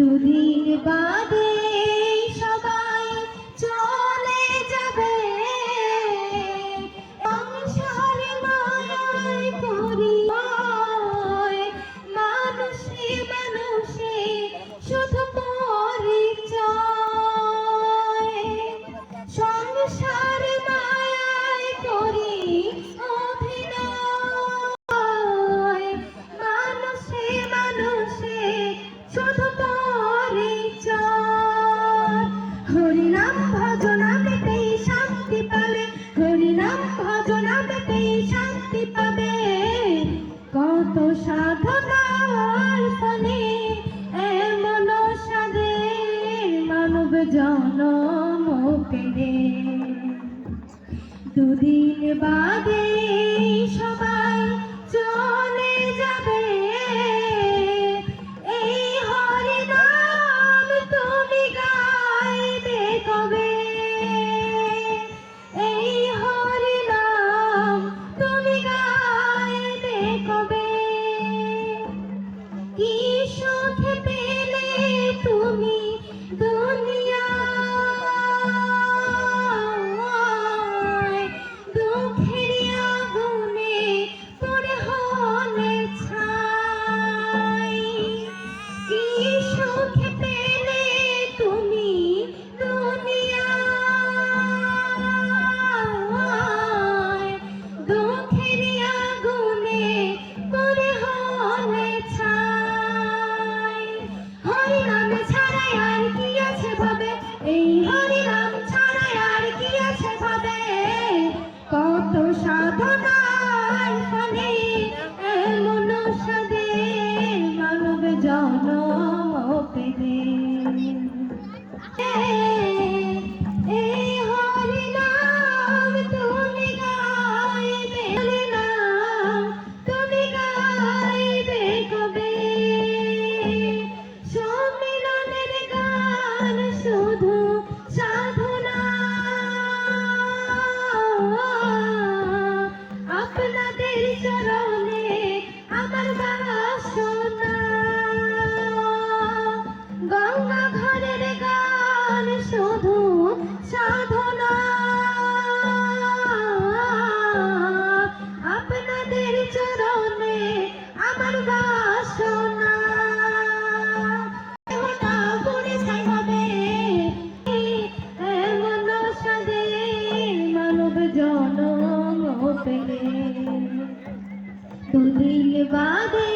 দুদিন বাদে সবাই চলে যাবে, সংসারে মায়ায় করি মানুষে মানুষে শুধু পরিচয়। সংসারে মায়ায় করি অভিনয়, মানুষে মানুষে শুধু পরিচয়। হরিনাম ভজনামেতেই শান্তি পাবে, হরিনাম ভজনামেতেই শান্তি পাবে। কত সাধনার ফলে এমন সাধের মানব জনম পেলে। দুদিন বাদে সবাই চলে যাবে, এই হরিনাম তুমি গাইবে কবে? এই হরিনাম তুমি গাইবে কবে? কি সুখে পেলে তুমি দুনিয়ায়, দুঃখের আগুনে পড়ে হলে ছাই। কি সুখে পেলে তুমি দুনিয়ায়, দুঃখের আগুনে পড়ে হলে ছাই। হরিনাম ছাড়াই আর কি আছে ভাবে, এই হরিনাম ছাড়াই আর কি আছে ভাবে। কত সাধনার ফলে এমন সাধে মানব জনম পেলে। এই হরিনাম তুমি গাইবে, হরিনাম তুমি গাইবে কবে? সম্মিলনের গান শুধু সাধনা, আপনাদের চরণে আমার বাসনা। গঙ্গা ঘরের গান শুধু সাধনা, আপনাদের চরণে আমার বাসনা। দেহটা পুড়ে ছাই হবে, এমন সাধে মানব জনম পেলে। দুদিন বাদে